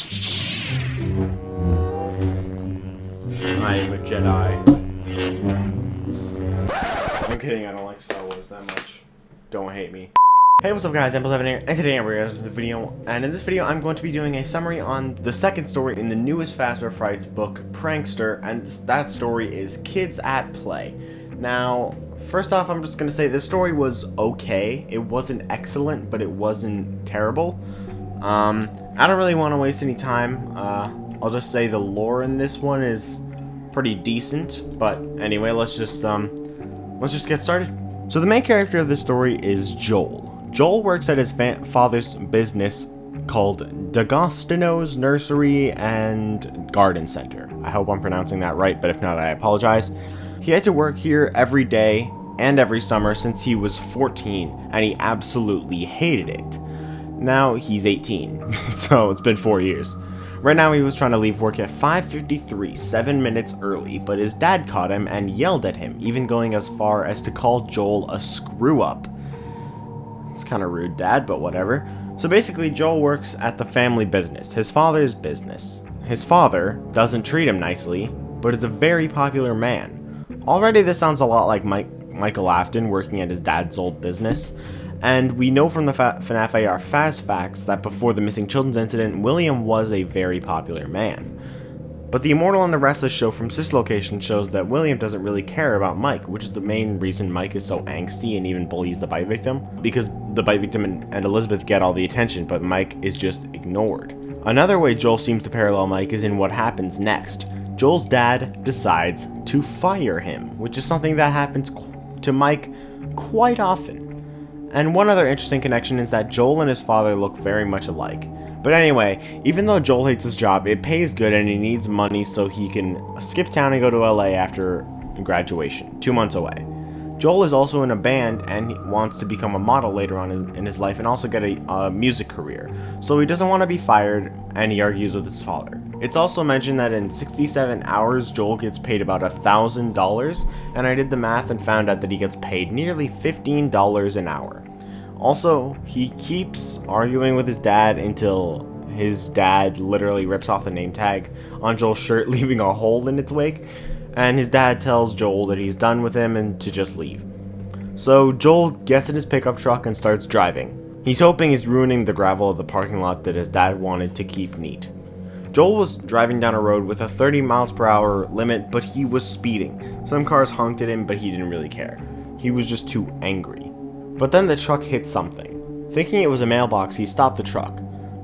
I am a Jedi. I'm kidding, I don't like Star Wars that much. Don't hate me. Hey, what's up guys, Ample7 here, and today I'm bringing you the video, and in this video I'm going to be doing a summary on the second story in the newest Fazbear Frights book, Prankster, and that story is Kids at Play. Now, first off, I'm just going to say this story was okay. It wasn't excellent, but it wasn't terrible. I don't really want to waste any time. I'll just say the lore in this one is pretty decent, but anyway, let's just get started. So the main character of this story is Joel. Joel works at his father's business called D'Agostino's Nursery and Garden Center. I hope I'm pronouncing that right, but if not, I apologize. He had to work here every day and every summer since he was 14, and he absolutely hated it. Now he's 18, so it's been 4 years. Right now he was trying to leave work at 5:53, 7 minutes early, but his dad caught him and yelled at him, even going as far as to call Joel a screw-up. It's kind of rude, Dad, but whatever. So basically, Joel works at the family business, his father's business. His father doesn't treat him nicely, but is a very popular man. Already this sounds a lot like Michael Afton working at his dad's old business. And we know from the FNaF AR Fast Facts that before the missing children's incident, William was a very popular man. But the Immortal and the Restless show from Sis Location shows that William doesn't really care about Mike, which is the main reason Mike is so angsty and even bullies the bite victim, because the bite victim and Elizabeth get all the attention, but Mike is just ignored. Another way Joel seems to parallel Mike is in what happens next. Joel's dad decides to fire him, which is something that happens to Mike quite often. And one other interesting connection is that Joel and his father look very much alike. But anyway, even though Joel hates his job, it pays good and he needs money so he can skip town and go to LA after graduation, 2 months away. Joel is also in a band and he wants to become a model later on in his life and also get a music career. So he doesn't want to be fired and he argues with his father. It's also mentioned that in 67 hours, Joel gets paid about $1,000, and I did the math and found out that he gets paid nearly $15 an hour. Also, he keeps arguing with his dad until his dad literally rips off the name tag on Joel's shirt, leaving a hole in its wake, and his dad tells Joel that he's done with him and to just leave. So Joel gets in his pickup truck and starts driving. He's hoping he's ruining the gravel of the parking lot that his dad wanted to keep neat. Joel was driving down a road with a 30 miles per hour limit, but he was speeding. Some cars honked at him, but he didn't really care. He was just too angry. But then the truck hit something. Thinking it was a mailbox, he stopped the truck.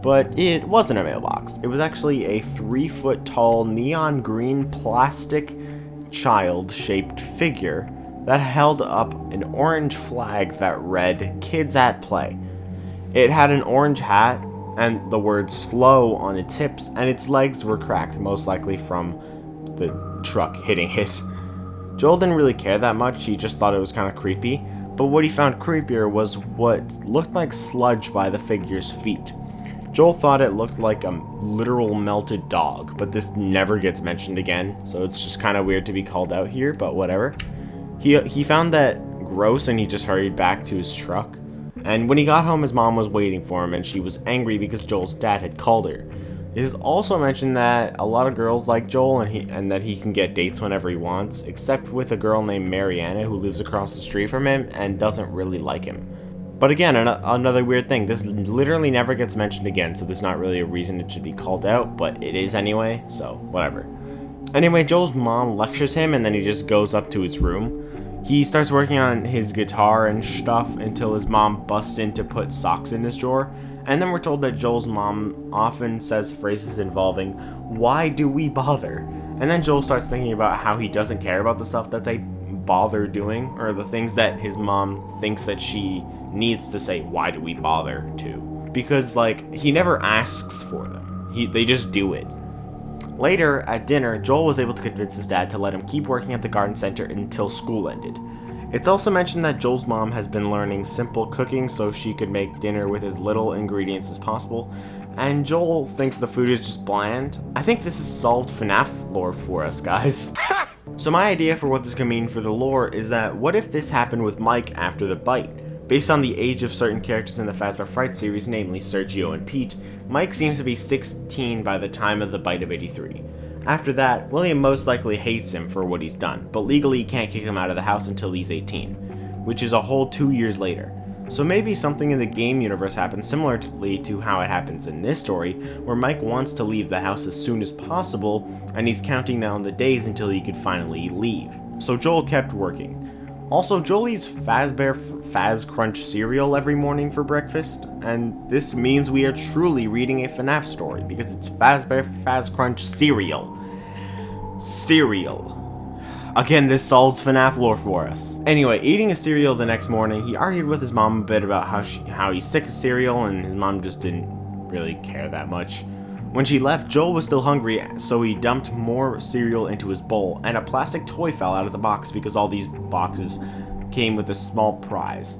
But it wasn't a mailbox. It was actually a 3-foot tall neon green plastic child-shaped figure that held up an orange flag that read "Kids at Play." It had an orange hat and the word "slow" on its hips, and its legs were cracked, most likely from the truck hitting it. Joel didn't really care that much, he just thought it was kind of creepy. But what he found creepier was what looked like sludge by the figure's feet. Joel thought it looked like a literal melted dog, but this never gets mentioned again, so it's just kind of weird to be called out here, but whatever. He found that gross and he just hurried back to his truck. And when he got home, his mom was waiting for him and she was angry because Joel's dad had called her. It is also mentioned that a lot of girls like Joel and that he can get dates whenever he wants, except with a girl named Mariana who lives across the street from him and doesn't really like him. But again, another weird thing, this literally never gets mentioned again, so there's not really a reason it should be called out, but it is anyway, so whatever. Anyway, Joel's mom lectures him and then he just goes up to his room. He starts working on his guitar and stuff until his mom busts in to put socks in his drawer. And then we're told that Joel's mom often says phrases involving, "Why do we bother?" And then Joel starts thinking about how he doesn't care about the stuff that they bother doing, or the things that his mom thinks that she needs to say, "Why do we bother?" to. Because, like, he never asks for them. They just do it. Later, at dinner, Joel was able to convince his dad to let him keep working at the garden center until school ended. It's also mentioned that Joel's mom has been learning simple cooking so she could make dinner with as little ingredients as possible, and Joel thinks the food is just bland. I think this has solved FNaF lore for us, guys. So my idea for what this could mean for the lore is that what if this happened with Mike after the bite? Based on the age of certain characters in the Fazbear Frights series, namely Sergio and Pete, Mike seems to be 16 by the time of the Bite of 83. After that, William most likely hates him for what he's done, but legally he can't kick him out of the house until he's 18, which is a whole 2 years later. So maybe something in the game universe happens similarly to how it happens in this story, where Mike wants to leave the house as soon as possible, and he's counting down the days until he could finally leave. So Joel kept working. Also, Joel eats Fazbear Faz Crunch cereal every morning for breakfast, and this means we are truly reading a FNaF story, because it's Fazbear Faz Crunch cereal. Cereal. Again, this solves FNaF lore for us. Anyway, eating a cereal the next morning, he argued with his mom a bit about how he's sick of cereal, and his mom just didn't really care that much. When she left, Joel was still hungry, so he dumped more cereal into his bowl, and a plastic toy fell out of the box because all these boxes came with a small prize.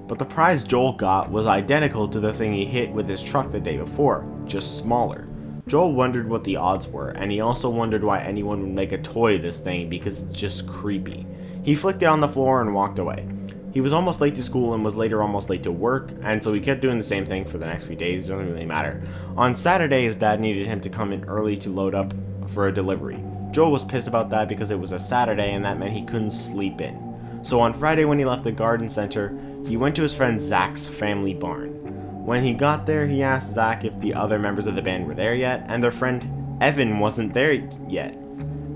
But the prize Joel got was identical to the thing he hit with his truck the day before, just smaller. Joel wondered what the odds were, and he also wondered why anyone would make a toy of this thing because it's just creepy. He flicked it on the floor and walked away. He was almost late to school and was later almost late to work, and so he kept doing the same thing for the next few days. It doesn't really matter. On Saturday, his dad needed him to come in early to load up for a delivery. Joel was pissed about that because it was a Saturday and that meant he couldn't sleep in. So on Friday when he left the garden center, he went to his friend Zach's family barn. When he got there, he asked Zach if the other members of the band were there yet, and their friend Evan wasn't there yet.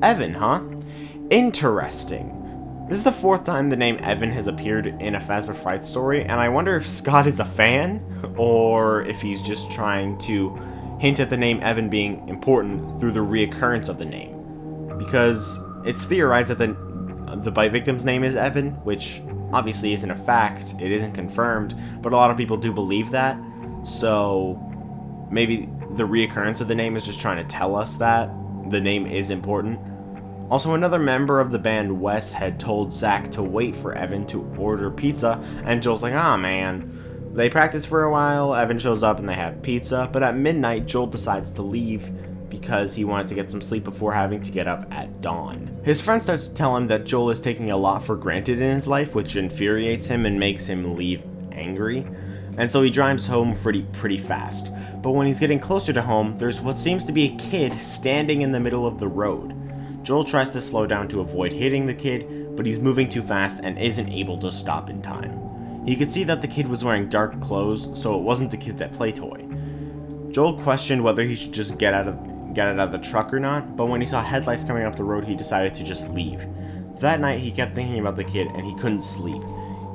Evan, huh? Interesting. This is the 4th time the name Evan has appeared in a Fazbear Frights story, and I wonder if Scott is a fan, or if he's just trying to hint at the name Evan being important through the reoccurrence of the name. Because it's theorized that the bite victim's name is Evan, which obviously isn't a fact, it isn't confirmed, but a lot of people do believe that, so maybe the reoccurrence of the name is just trying to tell us that the name is important. Also, another member of the band, Wes, had told Zach to wait for Evan to order pizza, and Joel's like, "Aw, man." They practice for a while, Evan shows up and they have pizza, but at midnight, Joel decides to leave because he wanted to get some sleep before having to get up at dawn. His friend starts to tell him that Joel is taking a lot for granted in his life, which infuriates him and makes him leave angry, and so he drives home pretty fast. But when he's getting closer to home, there's what seems to be a kid standing in the middle of the road. Joel tries to slow down to avoid hitting the kid, but he's moving too fast and isn't able to stop in time. He could see that the kid was wearing dark clothes, so it wasn't the kids at Play Toy. Joel questioned whether he should just get it out of the truck or not, but when he saw headlights coming up the road, he decided to just leave. That night, he kept thinking about the kid, and he couldn't sleep.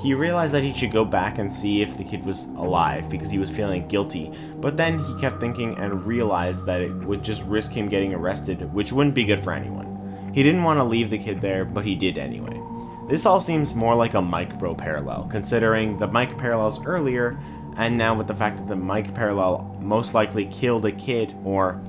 He realized that he should go back and see if the kid was alive, because he was feeling guilty, but then he kept thinking and realized that it would just risk him getting arrested, which wouldn't be good for anyone. He didn't want to leave the kid there, but he did anyway. This all seems more like a Mike Bro parallel, considering the Mike parallels earlier, and now with the fact that the Mike parallel most likely killed a kid, or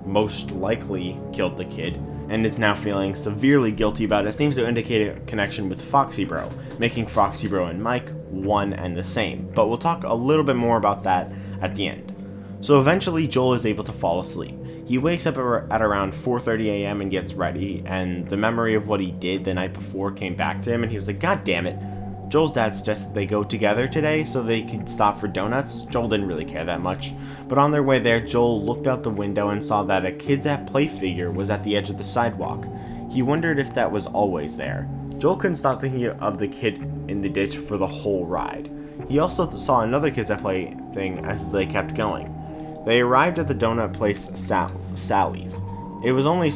most likely killed the kid, and is now feeling severely guilty about it, seems to indicate a connection with Foxy Bro, making Foxy Bro and Mike one and the same, but we'll talk a little bit more about that at the end. So eventually Joel is able to fall asleep. He wakes up at around 4:30 a.m. and gets ready, and the memory of what he did the night before came back to him, and he was like, "God damn it." Joel's dad suggested they go together today so they could stop for donuts. Joel didn't really care that much, but on their way there, Joel looked out the window and saw that a Kids at Play figure was at the edge of the sidewalk. He wondered if that was always there. Joel couldn't stop thinking of the kid in the ditch for the whole ride. He also saw another Kids at Play thing as they kept going. They arrived at the donut place Sally's. It was only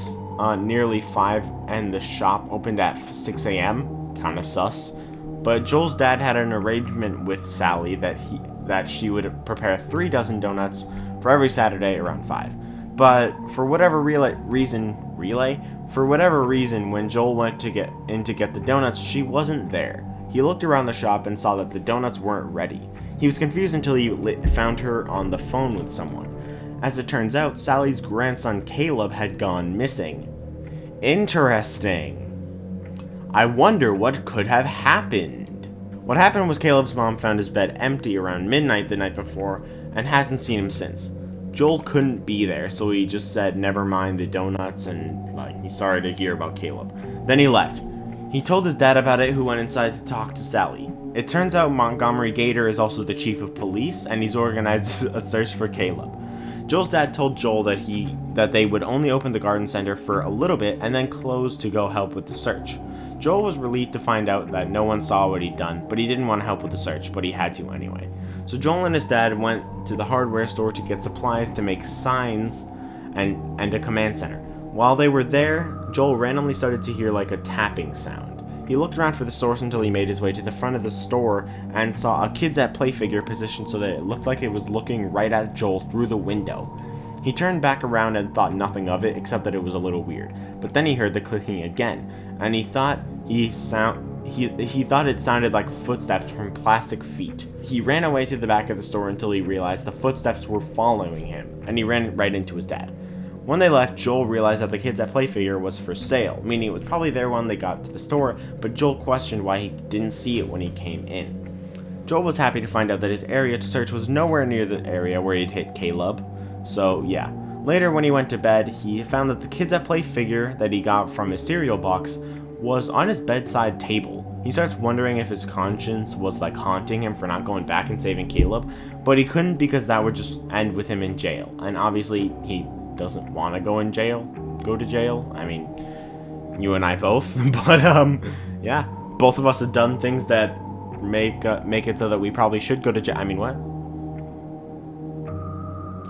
nearly 5 and the shop opened at 6 a.m. Kinda sus. But Joel's dad had an arrangement with Sally that she would prepare 3 dozen donuts for every Saturday around 5. But for whatever reason, when Joel went to get the donuts, she wasn't there. He looked around the shop and saw that the donuts weren't ready. He was confused until he found her on the phone with someone. As it turns out, Sally's grandson Caleb had gone missing. Interesting. I wonder what could have happened. What happened was Caleb's mom found his bed empty around midnight the night before and hasn't seen him since. Joel couldn't be there, so he just said never mind the donuts and he's sorry to hear about Caleb. Then he left. He told his dad about it, who went inside to talk to Sally. It turns out Montgomery Gator is also the chief of police, and he's organized a search for Caleb. Joel's dad told Joel that they would only open the garden center for a little bit and then close to go help with the search. Joel was relieved to find out that no one saw what he'd done, but he didn't want to help with the search, but he had to anyway. So Joel and his dad went to the hardware store to get supplies to make signs and a command center. While they were there, Joel randomly started to hear like a tapping sound. He looked around for the source until he made his way to the front of the store and saw a Kids at Play figure positioned so that it looked like it was looking right at Joel through the window. He turned back around and thought nothing of it except that it was a little weird. But then he heard the clicking again, and he thought it sounded like footsteps from plastic feet. He ran away to the back of the store until he realized the footsteps were following him, and he ran right into his dad. When they left, Joel realized that the Kids at Play figure was for sale, meaning it was probably there when they got to the store, but Joel questioned why he didn't see it when he came in. Joel was happy to find out that his area to search was nowhere near the area where he'd hit Caleb, so yeah. Later, when he went to bed, he found that the Kids at Play figure that he got from his cereal box was on his bedside table. He starts wondering if his conscience was like haunting him for not going back and saving Caleb, but he couldn't because that would just end with him in jail, and obviously he doesn't want to go to jail. I mean, you and I both, but yeah, both of us have done things that make it so that we probably should go to jail. I mean, what?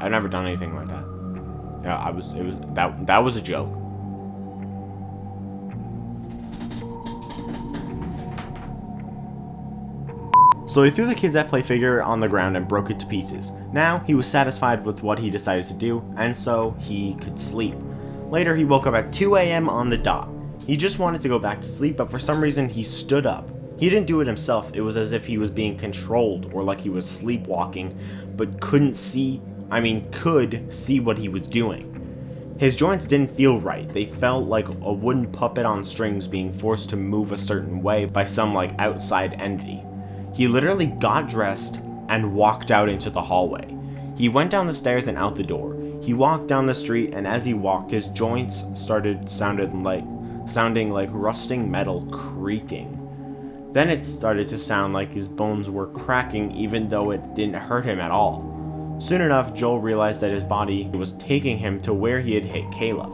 I've never done anything like that. Yeah, that was a joke. So he threw the Kids at Play figure on the ground and broke it to pieces. Now, he was satisfied with what he decided to do, and so he could sleep. Later, he woke up at 2 a.m. on the dot. He just wanted to go back to sleep, but for some reason, he stood up. He didn't do it himself. It was as if he was being controlled, or like he was sleepwalking, but could see what he was doing. His joints didn't feel right. They felt like a wooden puppet on strings being forced to move a certain way by some like outside entity. He literally got dressed and walked out into the hallway. He went down the stairs and out the door. He walked down the street, and as he walked, his joints started sounding like rusting metal creaking. Then it started to sound like his bones were cracking, even though it didn't hurt him at all. Soon enough, Joel realized that his body was taking him to where he had hit Caleb.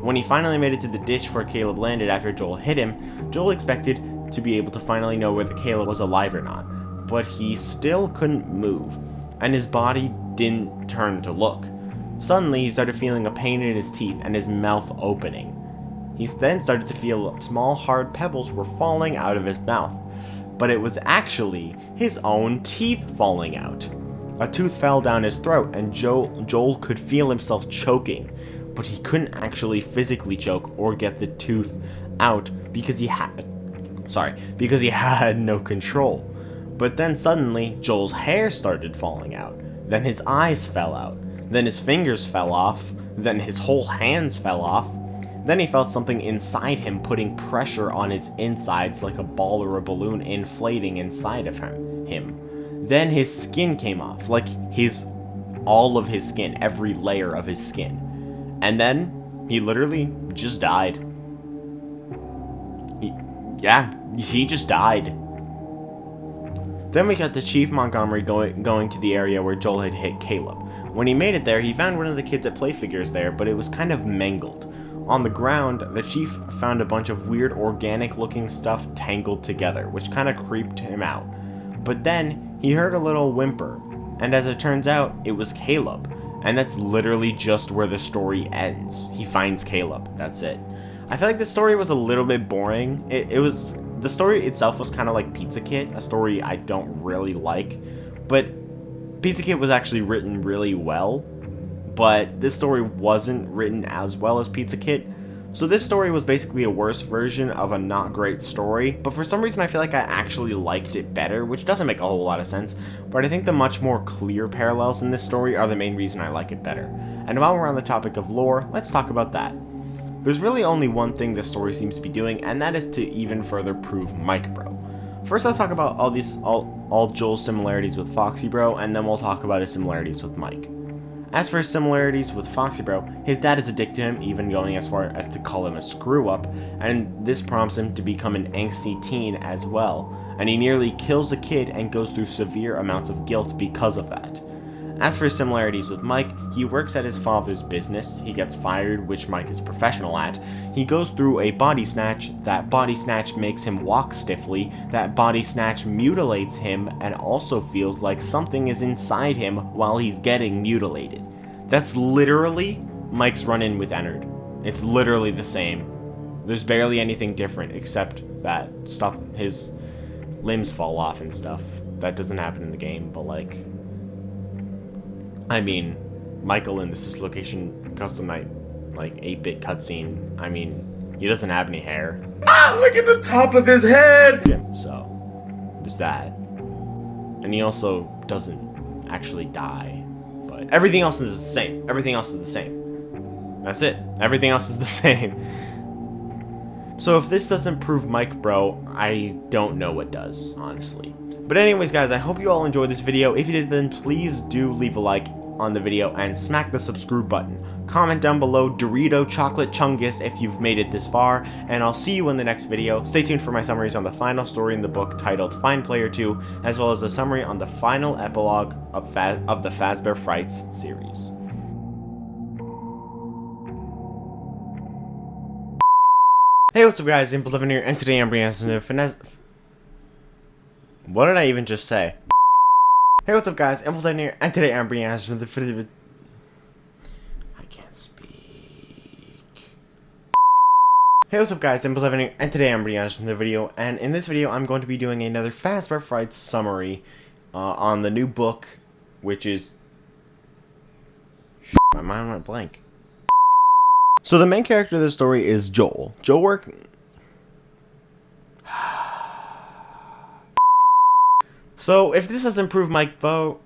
When he finally made it to the ditch where Caleb landed after Joel hit him, Joel expected to be able to finally know whether Caleb was alive or not, but he still couldn't move, and his body didn't turn to look. Suddenly, he started feeling a pain in his teeth and his mouth opening. He then started to feel small hard pebbles were falling out of his mouth, but it was actually his own teeth falling out. A tooth fell down his throat, and Joel could feel himself choking, but he couldn't actually physically choke or get the tooth out because he had no control. But then suddenly, Joel's hair started falling out. Then his eyes fell out. Then his fingers fell off. Then his whole hands fell off. Then he felt something inside him putting pressure on his insides like a ball or a balloon inflating inside of him. Then his skin came off, like all of his skin, every layer of his skin. And then he literally just died. He just died. Then we got the Chief Montgomery going to the area where Joel had hit Caleb. When he made it there, he found one of the Kids at Play figures there, but it was kind of mangled. On the ground, the Chief found a bunch of weird organic looking stuff tangled together, which kind of creeped him out. But then, he heard a little whimper, and as it turns out, it was Caleb. And that's literally just where the story ends. He finds Caleb, that's it. I feel like the story was a little bit boring. The story itself was kind of like Pizza Kit, a story I don't really like, but Pizza Kit was actually written really well, but this story wasn't written as well as Pizza Kit, so this story was basically a worse version of a not great story, but for some reason I feel like I actually liked it better, which doesn't make a whole lot of sense, but I think the much more clear parallels in this story are the main reason I like it better. And while we're on the topic of lore, let's talk about that. There's really only one thing this story seems to be doing, and that is to even further prove Mike Bro. First, let's talk about all Joel's similarities with Foxy Bro, and then we'll talk about his similarities with Mike. As for his similarities with Foxy Bro, his dad is a dick to him, even going as far as to call him a screw-up, and this prompts him to become an angsty teen as well, and he nearly kills a kid and goes through severe amounts of guilt because of that. As for his similarities with Mike, he works at his father's business, he gets fired, which Mike is professional at, he goes through a body snatch, that body snatch makes him walk stiffly, that body snatch mutilates him, and also feels like something is inside him while he's getting mutilated. That's literally Mike's run-in with Ennard. It's literally the same. There's barely anything different except that stuff, his limbs fall off and stuff. That doesn't happen in the game, but like, I mean, Michael in this Dislocation Custom Night, like 8-bit cutscene, I mean, he doesn't have any hair. Ah, look at the top of his head! So, there's that. And he also doesn't actually die. But everything else is the same. Everything else is the same. That's it. Everything else is the same. So if this doesn't prove Mike bro, I don't know what does, honestly. But anyways guys, I hope you all enjoyed this video. If you did, then please do leave a like on the video and smack the subscribe button. Comment down below Dorito Chocolate Chungus if you've made it this far, and I'll see you in the next video. Stay tuned for my summaries on the final story in the book titled Find Player 2, as well as a summary on the final epilogue of the Fazbear Frights series. Hey, what's up guys, Impulse here, and today I'm bringing us a FNaF. What did I even just say? Hey, what's up guys, Impulse here, and today I'm bringing us another video. I can't speak. Hey, what's up guys, Impulse here, and today I'm bringing us another video, and in this video I'm going to be doing another Fazbear Frights summary on the new book, which is... My mind went blank. So the main character of the story is Joel. So if this doesn't prove Mike Bo,